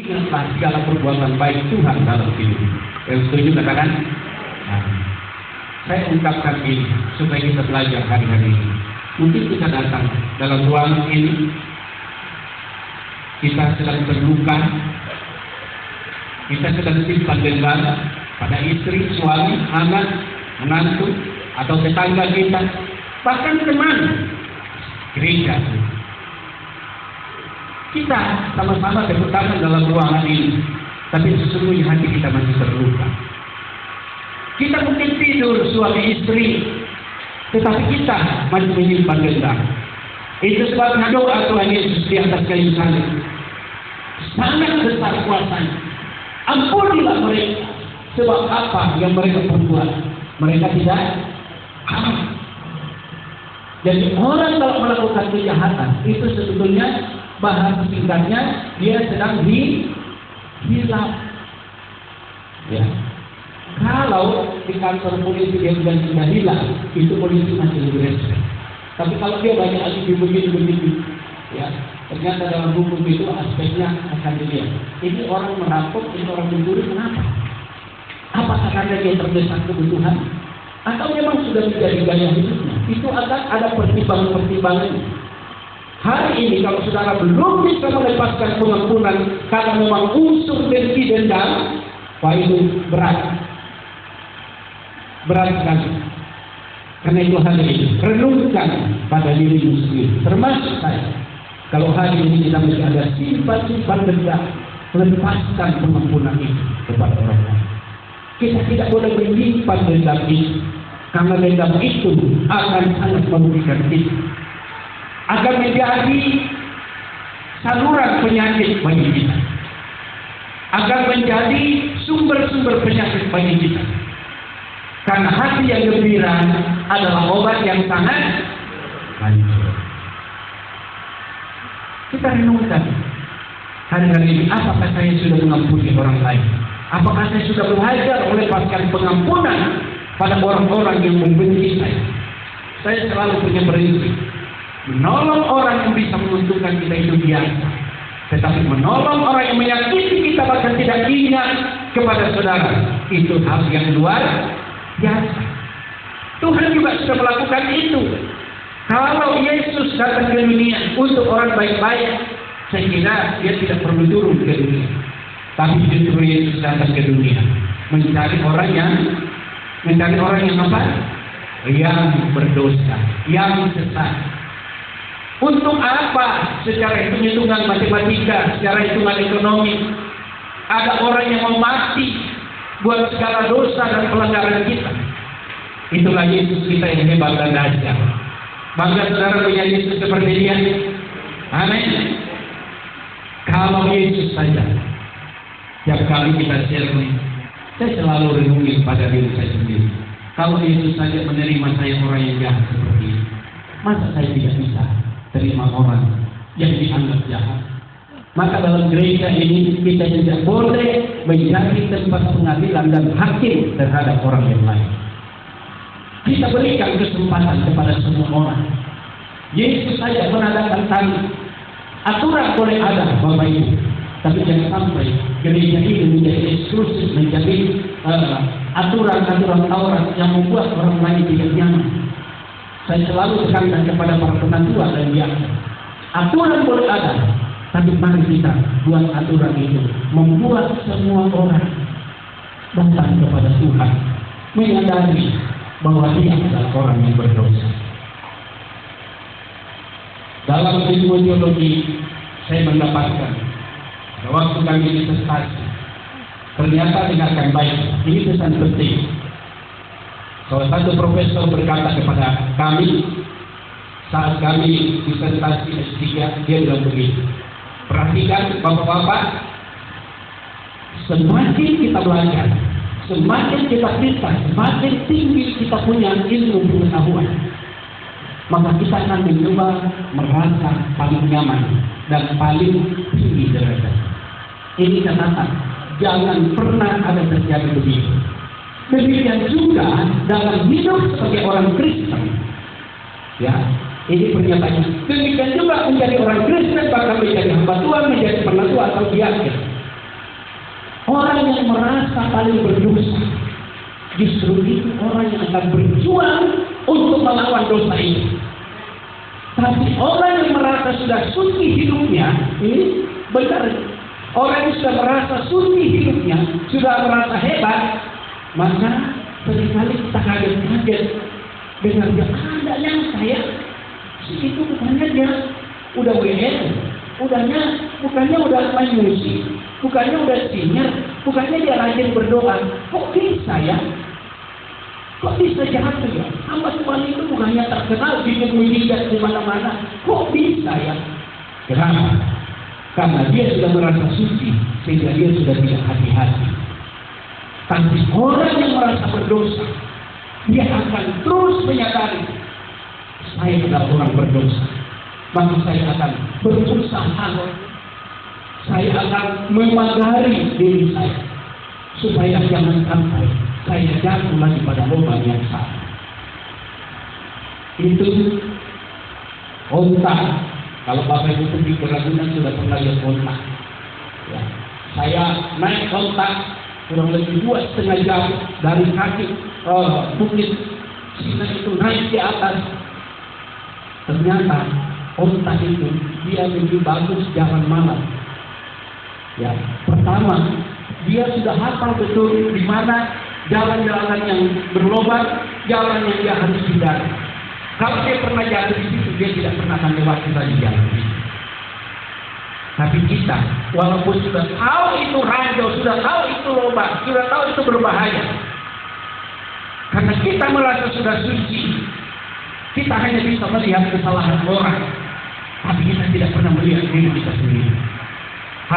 Ingatlah segala perbuatan baik Tuhan dalam hidup. Yang setuju katakan? Nah, saya ungkapkan ini supaya kita belajar hari-hari ini. Mungkin kita datang dalam ruangan ini, kita sedang terluka, kita sedang simpan dendam pada istri, suami, anak, menantu, atau tetangga kita, bahkan teman gereja. Kita sama-sama tepuk tangan dalam ruangan ini, tapi sesungguhnya hati kita masih terluka. Kita mungkin tidur suami istri, tetapi kita masih menyimpan dendam. Itu sebabnya doa Tuhan Yesus di atas kayu salib sangat besar kuasanya. Ampunilah mereka, sebab apa yang mereka perbuat mereka tidak tahu. Jadi orang kalau melakukan kejahatan itu sebetulnya bahasa singkatnya dia sedang hilaf. Ya. Kalau di kantor polisi dia sudah hilang, itu polisi masih lebih respect. Tapi kalau dia banyak lagi begitu, ya ternyata dalam hukum itu aspeknya akan dilihat. Ini orang merampok, ini orang mencuri, kenapa? Apakah karena dia terdesak kebutuhan? Atau memang sudah menjadi gaya hidupnya? Itu akan ada pertimbangan-pertimbangan. Hari ini kalau saudara belum bisa melepaskan pengampunan karena memang unsur dengki dendam, wah itu berat sekali. Karena itu hari ini renungkan pada dirimu sendiri, termasuk saya. Kalau hari ini kita masih ada simpan dendam, lepaskan pengampunan itu kepada orang lain. Kita tidak boleh menyimpan dendam itu, karena dendam itu akan sangat merugikan kita, akan menjadi saluran penyakit bagi kita, akan menjadi sumber-sumber penyakit bagi kita. Karena hati yang gembira adalah obat yang sangat hancur. Kita renungkan hari-hari ini, apakah saya sudah mengampuni orang lain? Apakah saya sudah belajar melepaskan pengampunan pada orang-orang yang membenci saya? Saya selalu punya prinsip, menolong orang yang bisa menguntungkan kita itu biasa, tetapi menolong orang yang menyakiti kita bahkan tidak ingat kepada saudara, itu hal yang luar biasa. Tuhan juga sudah melakukan itu. Kalau Yesus datang ke dunia untuk orang baik-baik, saya kira dia tidak perlu turun ke dunia. Tapi justru Yesus datang ke dunia mencari orang yang apa? Yang berdosa, yang sesat. Untuk apa? Secara hitung-hitungan matematika, secara hitungan ekonomi, ada orang yang mau mati buat segala dosa dan pelanggaran kita. Itulah Yesus kita yang hebat dan dahsyat. Bangga saudara punya Yesus seperti dia. Amin. Kalau Yesus saja, setiap kali kita share ini, saya selalu renungi pada diri saya sendiri. Kalau Yesus saja menerima saya orang yang jahat seperti ini, masa saya tidak bisa terima orang yang dianggap jahat? Maka dalam gereja ini kita tidak boleh menjadi tempat pengadilan dan hakim terhadap orang yang lain. Kita berikan kesempatan kepada semua orang. Yesus saja menandakan tanda. Aturan boleh ada, Bapak Ibu, tapi jangan sampai gereja ini menjadi eksklusif, menjadi aturan-aturan Taurat yang membuat orang lain tidak nyaman. Saya selalu tekankan kepada para penatua dan biasa. Aturan boleh ada, tapi mari kita buat aturan itu membuat semua orang datang kepada Tuhan, menyadari bahwa dia adalah orang yang berdosa. Dalam ilmu teologi saya mendapatkan waktu kami disertasi, ternyata dengarkan baik, ini pesan penting. Salah satu profesor berkata kepada kami saat kami disertasi S3, dia bilang begini, perhatikan bapak-bapak, semakin kita belajar, semakin kita pintar, semakin tinggi kita punya ilmu pengetahuan, maka kita akan mencoba merasa paling nyaman dan paling tinggi derajat. Ini catatan, jangan pernah ada terjadi begitu. Demikian juga dalam hidup sebagai orang Kristen, ya, ini pernyataannya. Demikian juga menjadi orang Kristen, bahkan menjadi hamba Tuhan, menjadi penatua atau diaken. Orang yang merasa paling berdosa, justru itu orang yang akan berjuang untuk melawan dosa itu. Tapi orang yang merasa sudah suci hidupnya, ini benar. Orang yang sudah merasa suci hidupnya, sudah merasa hebat, maka seringkali kita kaget-kaget dengar dia, ada yang saya, itu bukannya dia udah WL, bukannya udah main musik, bukannya udah singer, bukannya dia rajin berdoa. Kok bisa ya? Kok bisa jatuh ya? Hamba Tuhan itu bukannya terkenal bikin mujizat di mana-mana. Kok bisa ya? Kenapa? Karena dia sudah merasa suci, sehingga dia sudah tidak hati-hati. Tapi orang yang merasa berdosa, dia akan terus menyadari, saya adalah orang berdosa. Maka saya akan berusaha, saya akan memagari diri saya, supaya jangan sampai saya jatuh lagi pada lubang yang sama. Itu onta. Kalau Bapak Ibu pergi ke Ragunan sudah pernah lihat onta. Ya. Saya naik onta kurang lebih 2,5 jam dari kaki bukit Sina itu naik di atas. Ternyata onta itu dia lebih bagus jalan malam. Ya, pertama dia sudah hafal betul di mana jalan-jalan yang berlobang, jalan yang dia harus hindari. Kalau dia pernah jatuh di situ, dia tidak pernah akan lewati lagi jalan itu. Tapi kita, walaupun sudah tahu itu ranjau, sudah tahu itu lubang, sudah tahu itu berbahaya, karena kita merasa sudah suci, kita hanya bisa melihat kesalahan orang, tapi kita tidak pernah melihat diri kita sendiri.